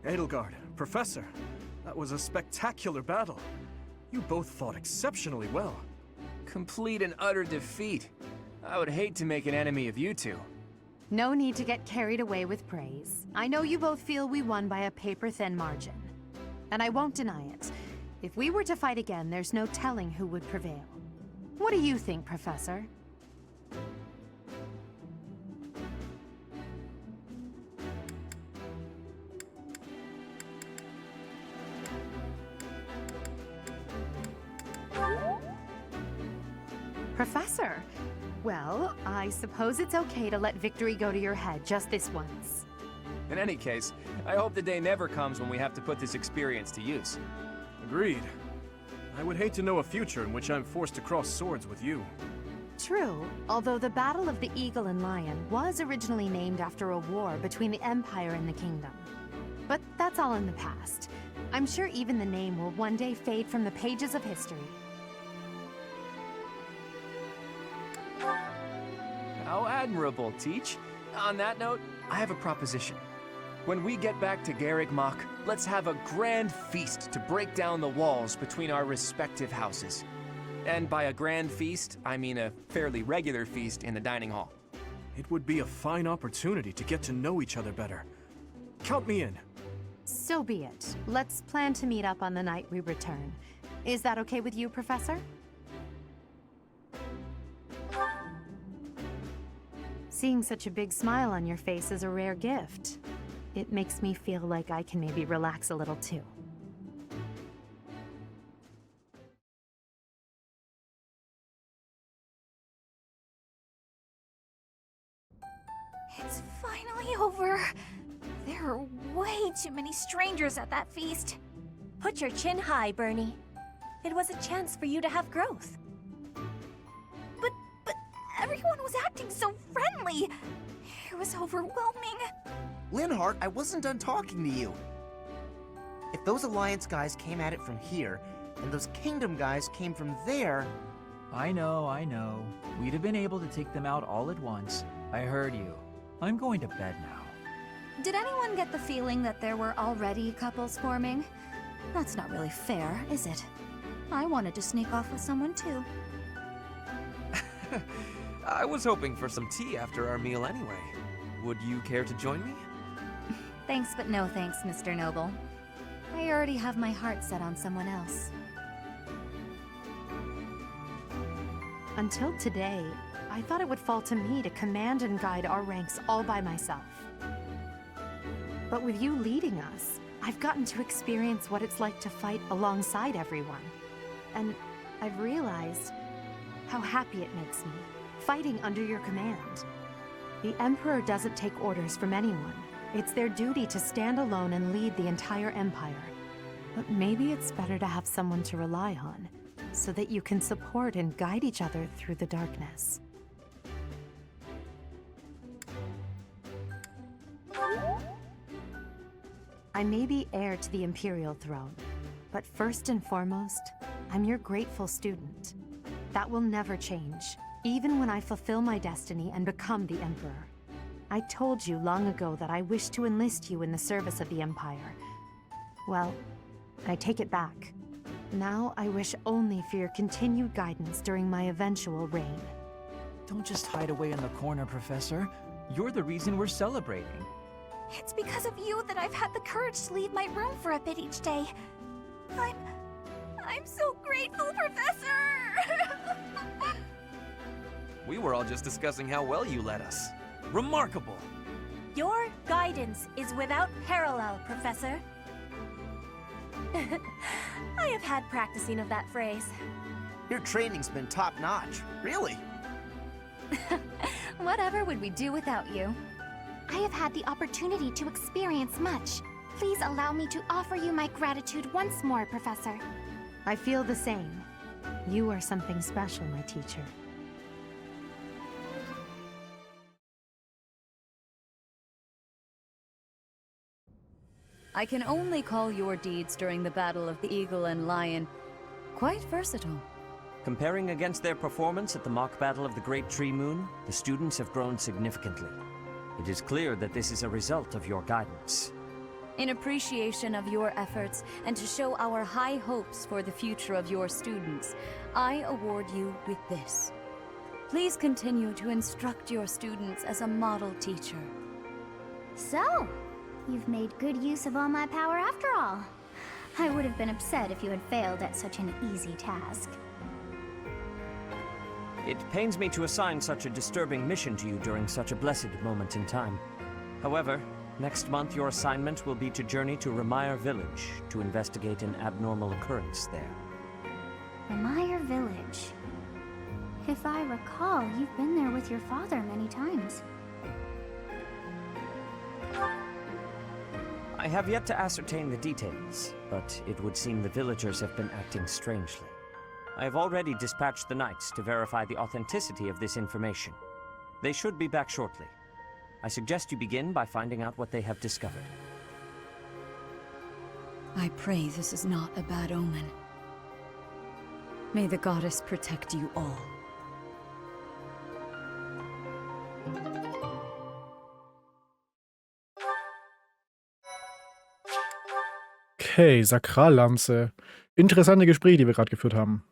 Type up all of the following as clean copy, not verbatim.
Edelgard, Professor, that was a spectacular battle. You both fought exceptionally well. Complete and utter defeat. I would hate to make an enemy of you two. No need to get carried away with praise. I know you both feel we won by a paper-thin margin. And I won't deny it. If we were to fight again, there's no telling who would prevail. What do you think, Professor? Professor, well, I suppose it's okay to let victory go to your head just this once. In any case, I hope the day never comes when we have to put this experience to use. Agreed. I would hate to know a future in which I'm forced to cross swords with you. True, although the Battle of the Eagle and Lion was originally named after a war between the Empire and the Kingdom. But that's all in the past. I'm sure even the name will one day fade from the pages of history. How admirable, Teach. On that note, I have a proposition. When we get back to Garreg Mach, let's have a grand feast to break down the walls between our respective houses. And by a grand feast, I mean a fairly regular feast in the dining hall. It would be a fine opportunity to get to know each other better. Count me in. So be it. Let's plan to meet up on the night we return. Is that okay with you, Professor? Seeing such a big smile on your face is a rare gift. It makes me feel like I can maybe relax a little too. It's finally over. There are way too many strangers at that feast. Put your chin high, Bernie. It was a chance for you to have growth. But everyone was acting so friendly. It was overwhelming. Linhardt, I wasn't done talking to you. If those Alliance guys came at it from here, and those Kingdom guys came from there... I know. We'd have been able to take them out all at once. I heard you. I'm going to bed now. Did anyone get the feeling that there were already couples forming? That's not really fair, is it? I wanted to sneak off with someone too. I was hoping for some tea after our meal anyway. Would you care to join me? Thanks, but no thanks, Mr. Noble. I already have my heart set on someone else. Until today, I thought it would fall to me to command and guide our ranks all by myself. But with you leading us, I've gotten to experience what it's like to fight alongside everyone. And I've realized how happy it makes me, fighting under your command. The Emperor doesn't take orders from anyone. It's their duty to stand alone and lead the entire Empire. But maybe it's better to have someone to rely on, so that you can support and guide each other through the darkness. I may be heir to the Imperial throne, but first and foremost, I'm your grateful student. That will never change, even when I fulfill my destiny and become the Emperor. I told you long ago that I wish to enlist you in the service of the Empire. Well, I take it back. Now I wish only for your continued guidance during my eventual reign. Don't just hide away in the corner, Professor. You're the reason we're celebrating. It's because of you that I've had the courage to leave my room for a bit each day. I'm so grateful, Professor! We were all just discussing how well you led us. Remarkable! Your guidance is without parallel, Professor. I have had practicing of that phrase. Your training's been top-notch, really. Whatever would we do without you? I have had the opportunity to experience much. Please allow me to offer you my gratitude once more, Professor. I feel the same. You are something special, my teacher. I can only call your deeds during the Battle of the Eagle and Lion quite versatile. Comparing against their performance at the mock battle of the Great Tree Moon, the students have grown significantly. It is clear that this is a result of your guidance. In appreciation of your efforts and to show our high hopes for the future of your students, I award you with this. Please continue to instruct your students as a model teacher. So, you've made good use of all my power after all. I would have been upset if you had failed at such an easy task. It pains me to assign such a disturbing mission to you during such a blessed moment in time. However, next month your assignment will be to journey to Remire Village to investigate an abnormal occurrence there. Remire Village. If I recall, you've been there with your father many times. I have yet to ascertain the details, but it would seem the villagers have been acting strangely. I have already dispatched the knights to verify the authenticity of this information. They should be back shortly. I suggest you begin by finding out what they have discovered. I pray this is not a bad omen. May the goddess protect you all. Okay, Sakrallanze. Interessante Gespräche, die wir gerade geführt haben.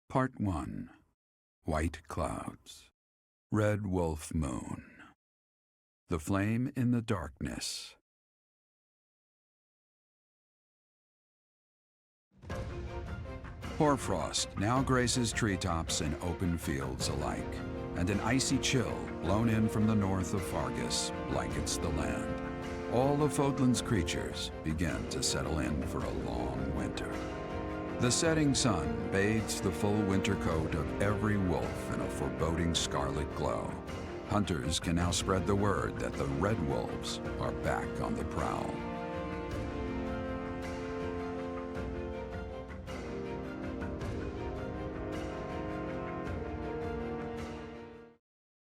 Part 1. White Clouds. Red Wolf Moon. The Flame in the Darkness. Hoarfrost now graces treetops and open fields alike, and an icy chill, blown in from the north of Fargus, blankets the land. All of Fódlan's creatures begin to settle in for a long winter. The setting sun bathes the full winter coat of every wolf in a foreboding scarlet glow. Hunters can now spread the word that the Red Wolves are back on the prowl.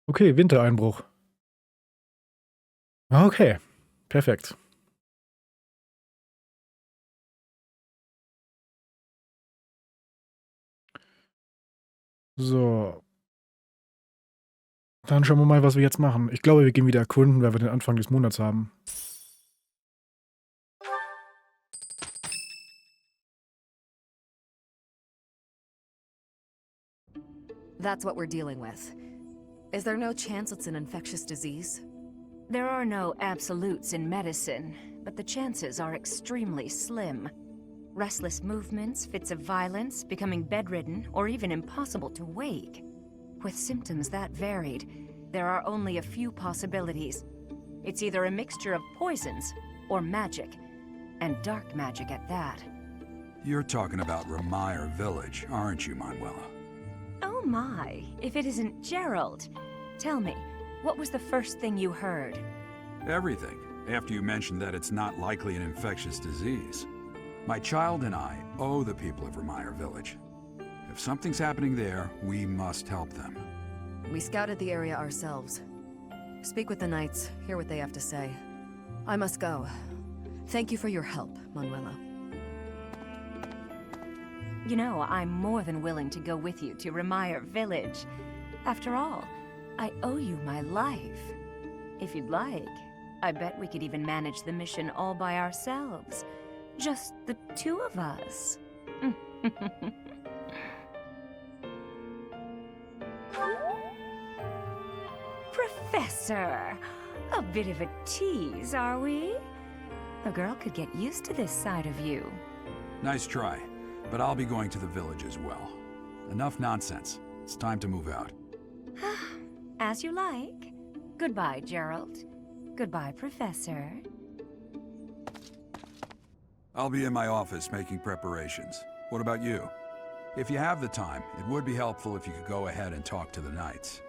Okay, Wintereinbruch. Okay, perfekt. So. Dann schauen wir mal, was wir jetzt machen. Ich glaube, wir gehen wieder erkunden, weil wir den Anfang des Monats haben. That's what we're dealing with. Is there no chance it's an infectious disease? There are no absolutes in medicine, but the chances are extremely slim. Restless movements, fits of violence, becoming bedridden, or even impossible to wake. With symptoms that varied, there are only a few possibilities. It's either a mixture of poisons or magic, and dark magic at that. You're talking about Remire Village, aren't you, Manuela? Oh my, if it isn't Gerald. Tell me, what was the first thing you heard? Everything, after you mentioned that it's not likely an infectious disease. My child and I owe the people of Remire Village. If something's happening there, we must help them. We scouted the area ourselves. Speak with the knights, hear what they have to say. I must go. Thank you for your help, Manuela. You know, I'm more than willing to go with you to Remire Village. After all, I owe you my life. If you'd like, I bet we could even manage the mission all by ourselves. Just the two of us. Professor! A bit of a tease, are we? A girl could get used to this side of you. Nice try, but I'll be going to the village as well. Enough nonsense. It's time to move out. As you like. Goodbye, Gerald. Goodbye, Professor. I'll be in my office making preparations. What about you? If you have the time, it would be helpful if you could go ahead and talk to the knights.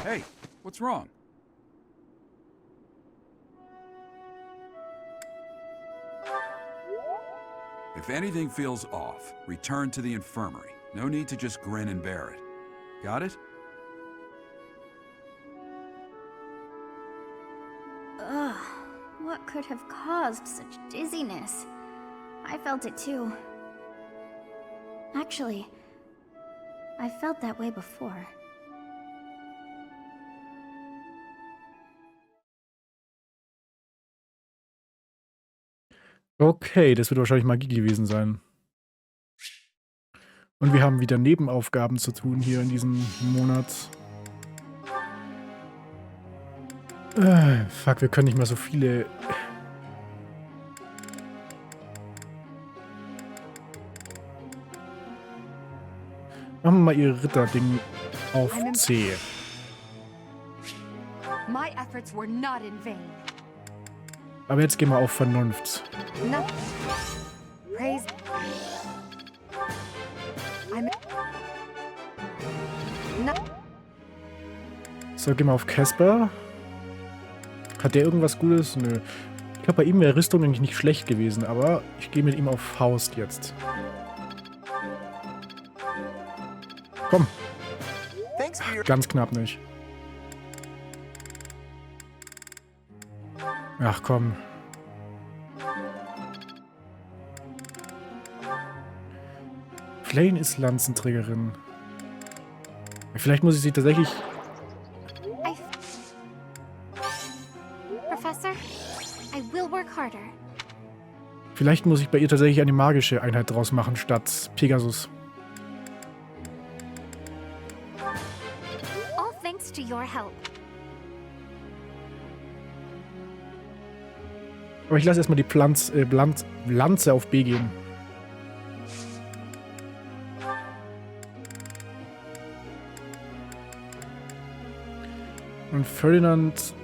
Hey, what's wrong? If anything feels off, return to the infirmary. No need to just grin and bear it. Got it? Ugh, what could have caused such dizziness? I felt it too. Actually, I felt that way before. Okay, das wird wahrscheinlich Magie gewesen sein. Und wir haben wieder Nebenaufgaben zu tun hier in diesem Monat. Fuck, wir können nicht mehr so viele... Machen wir mal ihr Ritterding auf C. My efforts were not in vain. Aber jetzt gehen wir auf Vernunft. No. Praise. No. So, gehen wir auf Casper. Hat der irgendwas Gutes? Nö. Ich glaube, bei ihm wäre Rüstung eigentlich nicht schlecht gewesen, aber ich gehe mit ihm auf Faust jetzt. Komm. Ganz knapp nicht. Ach komm. Flane ist Lanzenträgerin. Vielleicht muss ich sie tatsächlich... Professor, I will work harder. Vielleicht muss ich bei ihr tatsächlich eine magische Einheit draus machen, statt Pegasus. All thanks to your help. Aber ich lasse erstmal die Lanze auf B gehen. Und Ferdinand...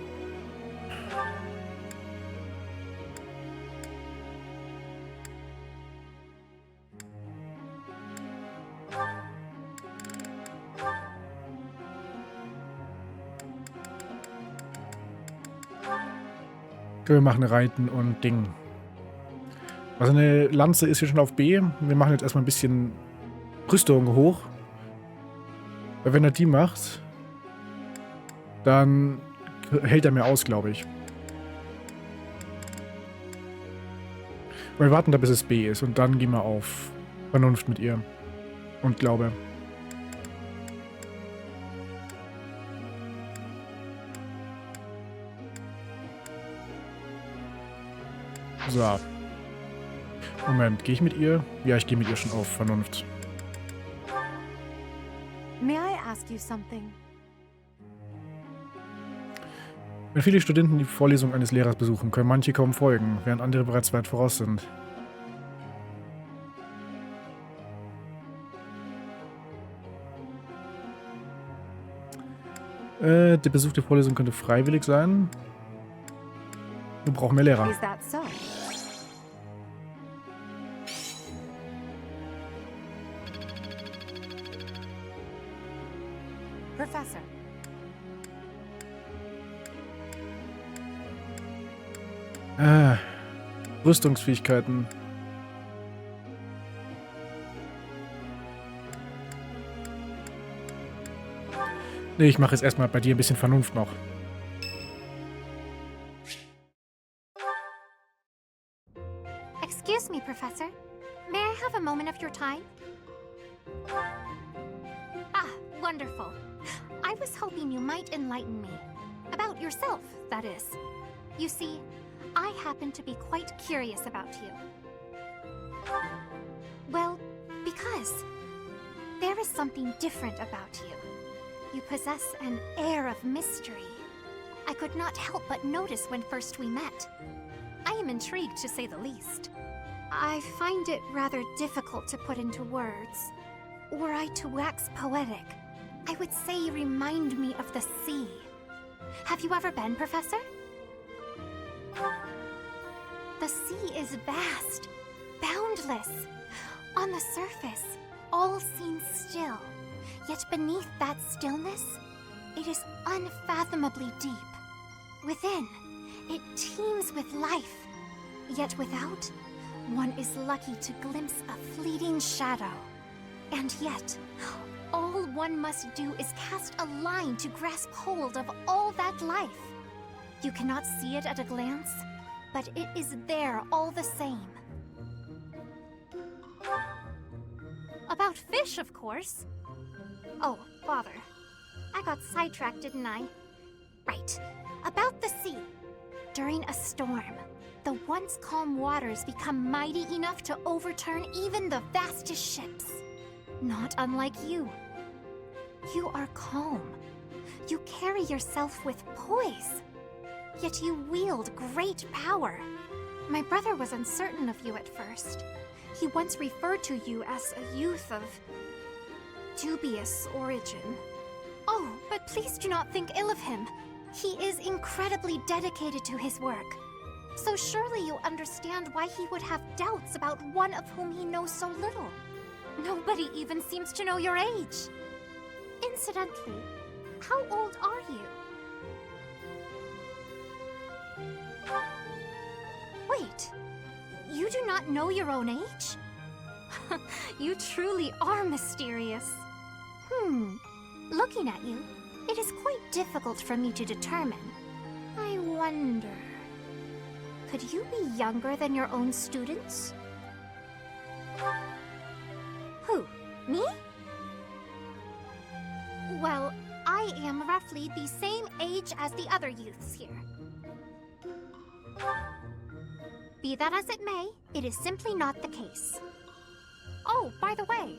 Wir machen Reiten und Ding. Also eine Lanze ist hier schon auf B. Wir machen jetzt erstmal ein bisschen Rüstung hoch. Weil wenn er die macht, dann hält er mir aus, glaube ich. Wir warten da, bis es B ist. Und dann gehen wir auf Vernunft mit ihr. Und Glaube. So. Moment, gehe ich mit ihr? Ja, ich gehe mit ihr schon auf Vernunft. May I ask you something? Wenn viele Studenten die Vorlesung eines Lehrers besuchen, können manche kaum folgen, während andere bereits weit voraus sind. Der Besuch der Vorlesung könnte freiwillig sein. Wir brauchen mehr Lehrer. Is that so? Professor. Rüstungsfähigkeiten. Nee, ich mache jetzt erstmal bei dir ein bisschen Vernunft noch. Excuse me, Professor. May I have a moment of your time? Ah, wonderful. I was hoping you might enlighten me. About yourself, that is. You see, I happen to be quite curious about you. Well, because there is something different about you. You possess an air of mystery. I could not help but notice when first we met. I am intrigued, to say the least. I find it rather difficult to put into words. Were I to wax poetic, I would say you remind me of the sea. Have you ever been, Professor? The sea is vast, boundless. On the surface, all seems still. Yet beneath that stillness, it is unfathomably deep. Within, it teems with life. Yet without, one is lucky to glimpse a fleeting shadow. And yet, all one must do is cast a line to grasp hold of all that life. You cannot see it at a glance, but it is there all the same. About fish, of course. Oh, bother. I got sidetracked, didn't I? Right. About the sea. During a storm, the once calm waters become mighty enough to overturn even the vastest ships. Not unlike you. You are calm. You carry yourself with poise. Yet you wield great power. My brother was uncertain of you at first. He once referred to you as a youth of dubious origin. Oh, but please do not think ill of him. He is incredibly dedicated to his work. So surely you understand why he would have doubts about one of whom he knows so little. Nobody even seems to know your age. Incidentally, how old are you? Wait, you do not know your own age? You truly are mysterious. Looking at you, it is quite difficult for me to determine. I wonder... could you be younger than your own students? Who? Me? Well, I am roughly the same age as the other youths here. Be that as it may, it is simply not the case. Oh, by the way,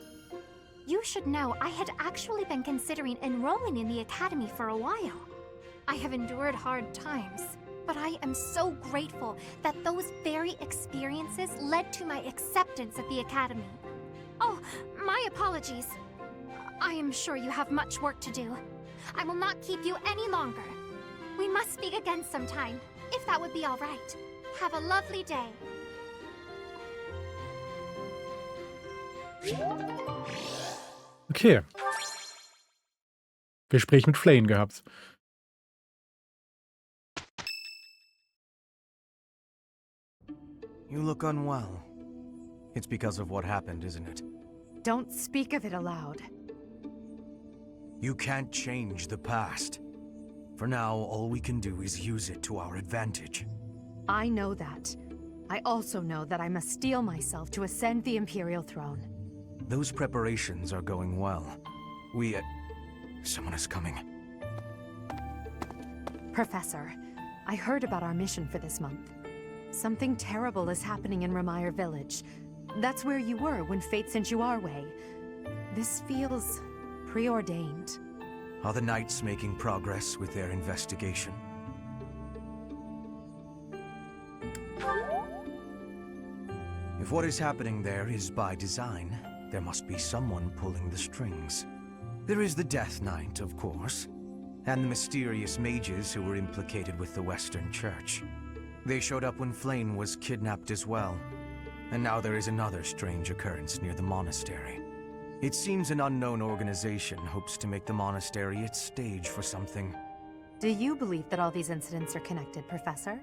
you should know I had actually been considering enrolling in the academy for a while. I have endured hard times, but I am so grateful that those very experiences led to my acceptance at the academy. Oh, my apologies. I am sure you have much work to do. I will not keep you any longer. We must speak again sometime, if that would be all right. Have a lovely day. Okay. Gespräch mit Flane gehabt. You look unwell. It's because of what happened, isn't it? Don't speak of it aloud. You can't change the past. For now, all we can do is use it to our advantage. I know that. I also know that I must steel myself to ascend the Imperial throne. Those preparations are going well. Someone is coming. Professor, I heard about our mission for this month. Something terrible is happening in Remire village. That's where you were when fate sent you our way. This feels preordained. Are the Knights making progress with their investigation? If what is happening there is by design, there must be someone pulling the strings. There is the Death Knight, of course, and the mysterious mages who were implicated with the Western Church. They showed up when Flane was kidnapped as well, and now there is another strange occurrence near the monastery. It seems an unknown organization hopes to make the monastery its stage for something. Do you believe that all these incidents are connected, Professor?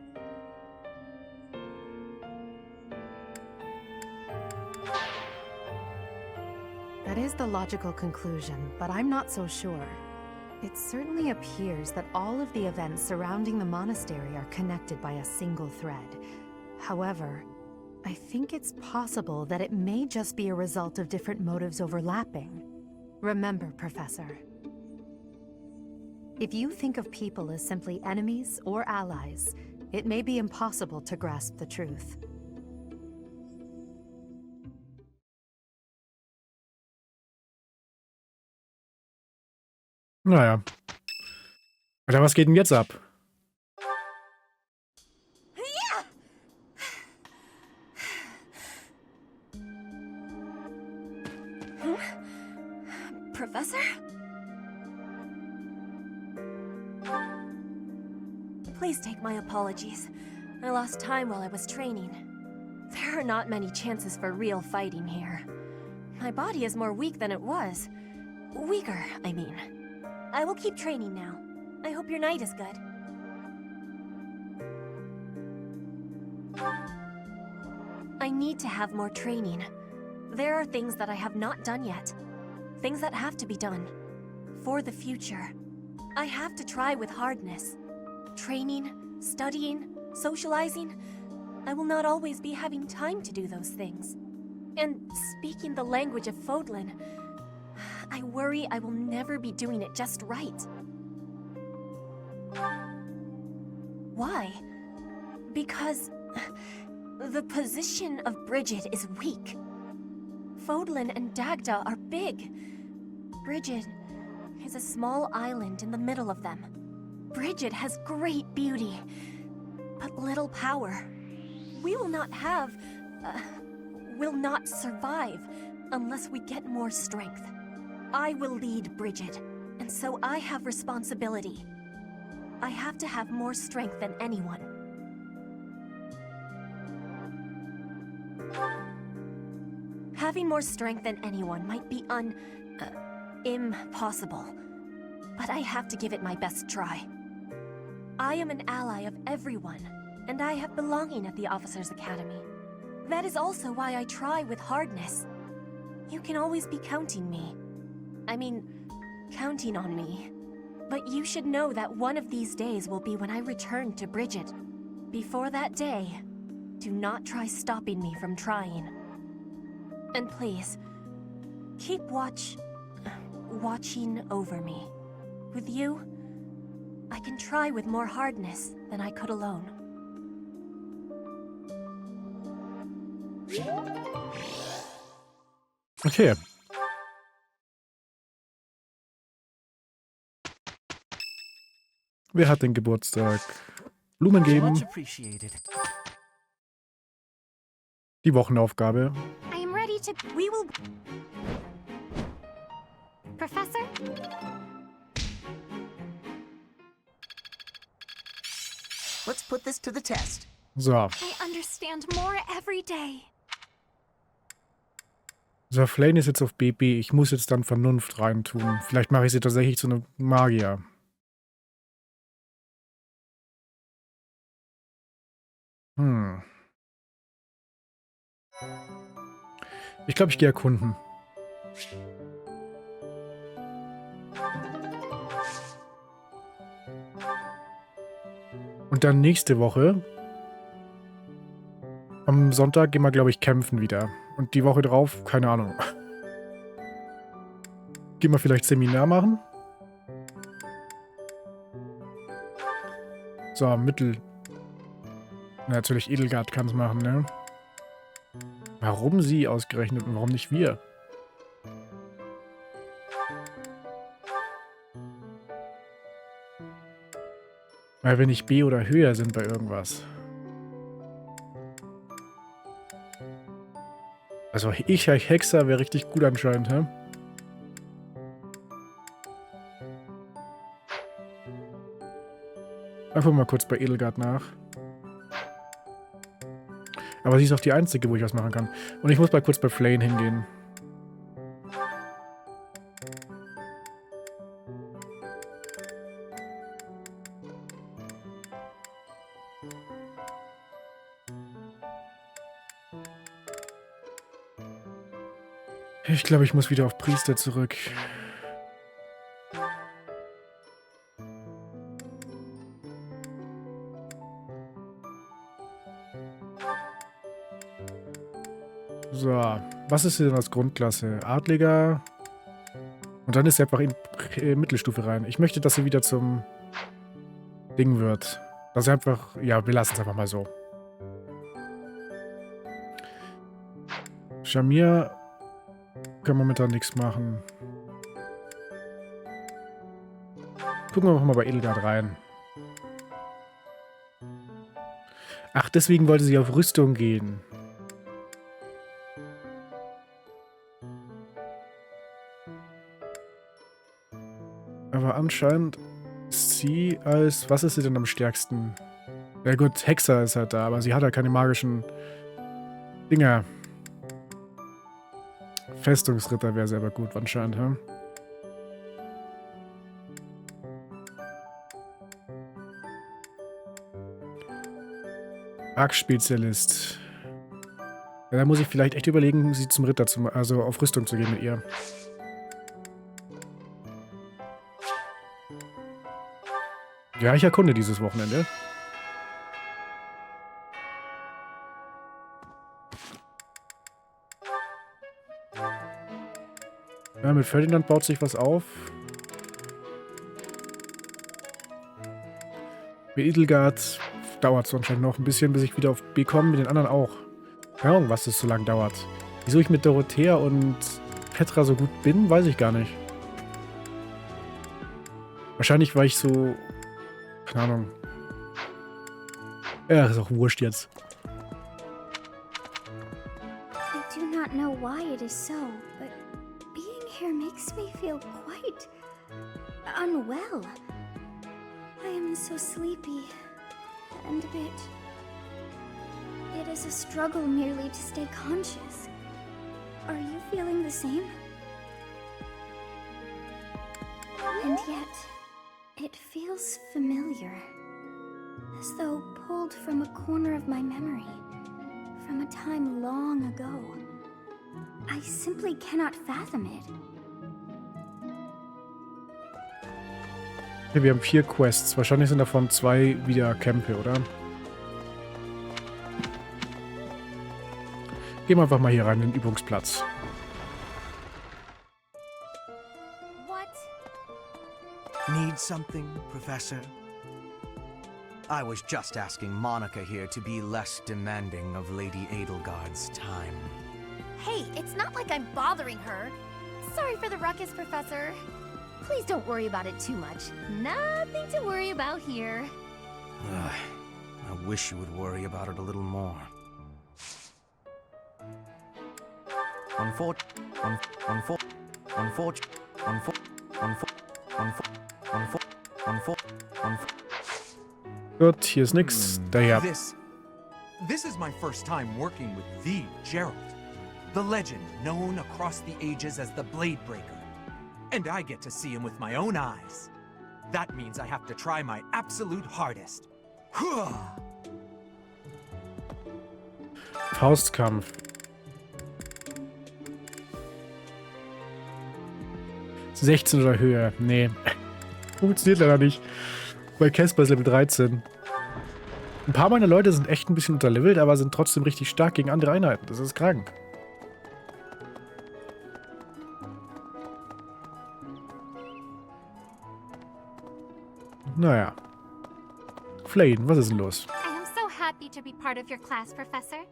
That is the logical conclusion, but I'm not so sure. It certainly appears that all of the events surrounding the monastery are connected by a single thread. However, I think it's possible that it may just be a result of different motives overlapping. Remember, Professor, if you think of people as simply enemies or allies, it may be impossible to grasp the truth. Naja. Alter, was geht denn jetzt ab? Professor? Please take my apologies. I lost time while I was training. There are not many chances for real fighting here. My body is more weak than it was. Weaker, I mean. I will keep training now. I hope your night is good. I need to have more training. There are things that I have not done yet. Things that have to be done. For the future. I have to try with hardness. Training, studying, socializing. I will not always be having time to do those things. And speaking the language of Fódlan, I worry I will never be doing it just right. Why? Because the position of Brigid is weak. Fódlan and Dagda are big. Brigid is a small island in the middle of them. Brigid has great beauty, but little power. We will not survive unless we get more strength. I will lead Brigid, and so I have responsibility. I have to have more strength than anyone. Having more strength than anyone might be impossible, but I have to give it my best try. I am an ally of everyone, and I have belonging at the Officers' Academy. That is also why I try with hardness. You can always be counting on me. But you should know that one of these days will be when I return to Brigid. Before that day, do not try stopping me from trying. And please, keep watching over me. With you, I can try with more hardness than I could alone. Okay. Wer hat den Geburtstag? Blumen geben. Die Wochenaufgabe. I am ready to... We will... Professor? Let's put this to the test. So. I understand more every day. So, Flane ist jetzt auf BB. Ich muss jetzt dann Vernunft reintun. Vielleicht mache ich sie tatsächlich zu einem Magier. Ich glaube, ich gehe erkunden. Und dann nächste Woche, am Sonntag, gehen wir, glaube ich, kämpfen wieder. Und die Woche drauf, keine Ahnung. Gehen wir vielleicht Seminar machen? So, Mittel. Natürlich, Edelgard kann es machen, ne? Warum sie ausgerechnet und warum nicht wir? Weil wir nicht B oder höher sind bei irgendwas. Also ich als Hexer wäre richtig gut anscheinend, hä? Einfach mal kurz bei Edelgard nach. Aber sie ist auch die einzige, wo ich was machen kann. Und ich muss mal kurz bei Flane hingehen. Ich glaube, ich muss wieder auf Priester zurück. So, was ist denn als Grundklasse? Adliger. Und dann ist sie einfach in Mittelstufe rein. Ich möchte, dass sie wieder zum Ding wird. Dass sie einfach... Ja, wir lassen es einfach mal so. Shamir kann momentan nichts machen. Gucken wir mal bei Edelgard rein. Ach, deswegen wollte sie auf Rüstung gehen. Aber anscheinend ist sie als... Was ist sie denn am stärksten? Ja gut, Hexer ist halt da, aber sie hat ja keine magischen Dinger. Festungsritter wäre selber gut anscheinend, hm? Arc-Spezialist. Ja, da muss ich vielleicht echt überlegen, sie zum Ritter zu... Also auf Rüstung zu gehen mit ihr. Ja, ich erkunde dieses Wochenende. mit Ferdinand baut sich was auf. Bei Edelgard dauert es anscheinend noch ein bisschen, bis ich wieder auf B komme. Mit den anderen auch. Keine Ahnung, was das so lange dauert. Wieso ich mit Dorothea und Petra so gut bin, weiß ich gar nicht. Wahrscheinlich, weil ich so... Keine Ahnung. Ja, ist auch wurscht jetzt. I do not know why it is so, but being here makes me feel quite unwell. I am so sleepy and a bit... It is a struggle merely to stay conscious. Are you feeling the same? And yet, it feels familiar. As though pulled from a corner of my memory. From a time long ago. I simply cannot fathom it. Okay, wir haben 4 Quests. Wahrscheinlich sind davon 2 wieder Kämpfe, oder? Gehen wir einfach mal hier rein in den Übungsplatz. Need something, Professor? I was just asking Monica here to be less demanding of Lady Edelgard's time. Hey, it's not like I'm bothering her. Sorry for the ruckus, Professor. Please don't worry about it too much. Nothing to worry about here. I wish you would worry about it a little more. Gut, hier ist nix. Daher. This is my first time working with the Gerald, the legend known across the ages as the Blade Breaker. And I get to see him with my own eyes. That means I have to try my absolute hardest. Faustkampf. ...16 oder höher. Nee. Funktioniert leider nicht. Weil Casper ist Level 13. Ein paar meiner Leute sind echt ein bisschen unterlevelt, aber sind trotzdem richtig stark gegen andere Einheiten. Das ist krank. Naja. Flayn, was ist denn los? I am so happy to be part of your class, Professor.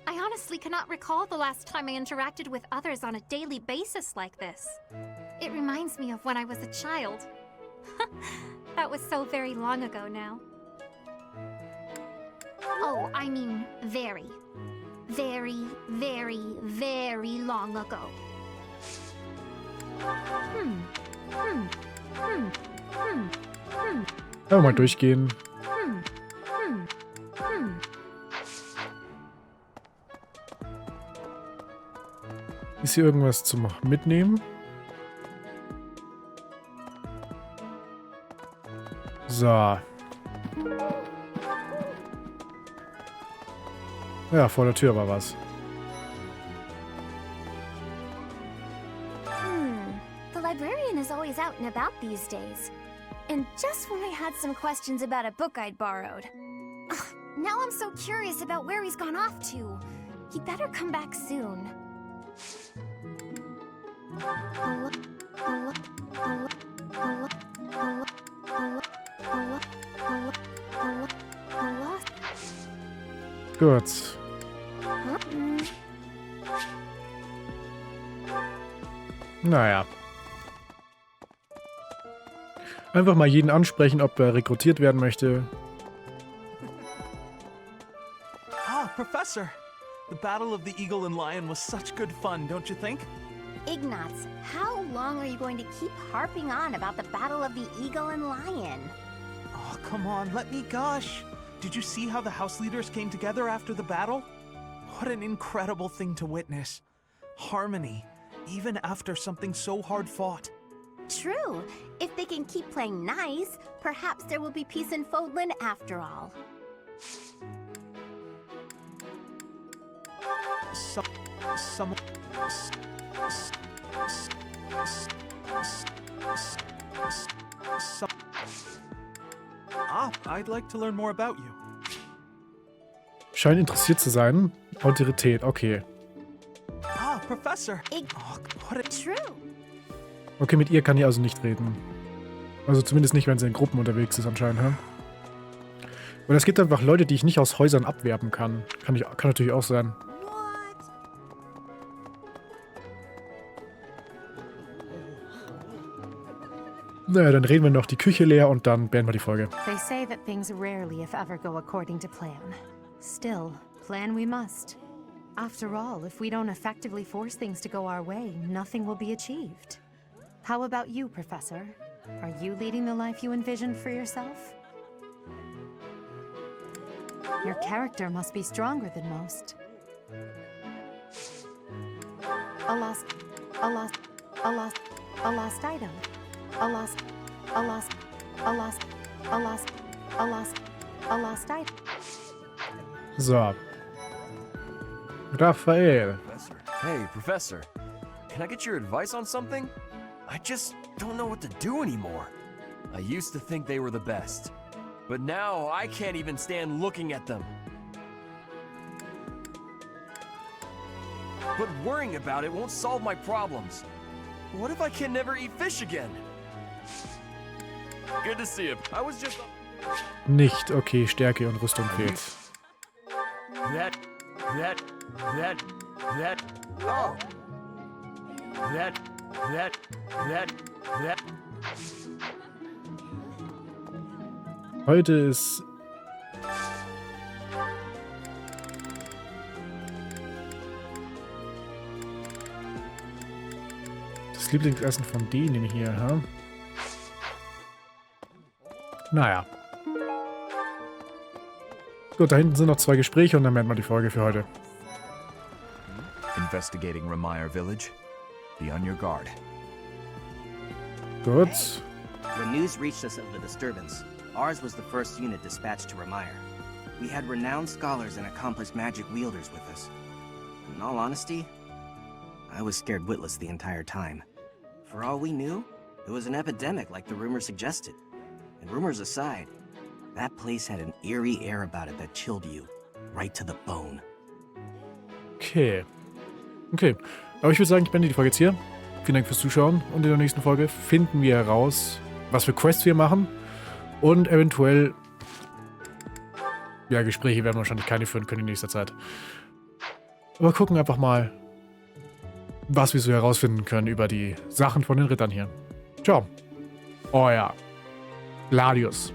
I honestly cannot recall the last time I interacted with others on a daily basis like this. It reminds me of when I was a child. That was so very long ago now. Oh, I mean very, very, very, very long ago. Ja, mal durchgehen. Ist hier irgendwas zum Mitnehmen? So. Ja, vor der Tür war was. The librarian is always out and about these days. And just when I had some questions about a book I'd borrowed. Ugh, now I'm so curious about where he's gone off to. He'd better come back soon. Gut. Naja. Einfach mal jeden ansprechen, ob er rekrutiert werden möchte. Ah, Professor! The Battle of the Eagle and Lion was such good fun, don't you think? Ignaz, how long are you going to keep harping on about the Battle of the Eagle and Lion? Oh, come on, let me gush. Did you see how the house leaders came together after the battle? What an incredible thing to witness. Harmony, even after something so hard fought. True. If they can keep playing nice, perhaps there will be peace in Fódlan after all. I'd like to learn more about you. Scheint interessiert zu sein. Autorität, okay. Ah, Professor. True. Okay, mit ihr kann ich also nicht reden. Also zumindest nicht, wenn sie in Gruppen unterwegs ist anscheinend, ja? Und es gibt einfach Leute, die ich nicht aus Häusern abwerben kann. Kann natürlich auch sein. Naja, dann reden wir noch die Küche leer und dann beenden wir die Folge. They say that things rarely, if ever, go according to plan. Still, plan we must. After all, if we don't effectively force things to go our way, nothing will be achieved. How about you, Professor? Are you leading the life you envisioned for yourself? Your character must be stronger than most. A lost item. A lost item. So. Raphael. Hey, Professor. Can I get your advice on something? I just don't know what to do anymore. I used to think they were the best, but now I can't even stand looking at them. But worrying about it won't solve my problems. What if I can never eat fish again? Good to see you. I was just... Nicht. Okay, Stärke und Rüstung fehlt. That. Oh. That. Heute ist... das Lieblingsessen von denen hier, ha? Naja. Gut, da hinten sind noch 2 Gespräche und dann beenden wir die Folge für heute. Investigating Remire Village. Be on your guard. Gut. When news reached us of the disturbance, ours was the first unit dispatched to Remire. We had renowned scholars and accomplished magic wielders with us. In all honesty, I was scared witless the entire time. For all we knew, it was an epidemic like the rumors suggested. And rumors aside, that place had an eerie air about it that chilled you right to the bone. Okay. Okay. Aber ich würde sagen, ich beende die Folge jetzt hier. Vielen Dank fürs Zuschauen und in der nächsten Folge finden wir heraus, was für Quests wir machen und eventuell, ja, Gespräche werden wir wahrscheinlich keine führen können in nächster Zeit. Aber gucken einfach mal, was wir so herausfinden können über die Sachen von den Rittern hier. Ciao. Euer Gladius.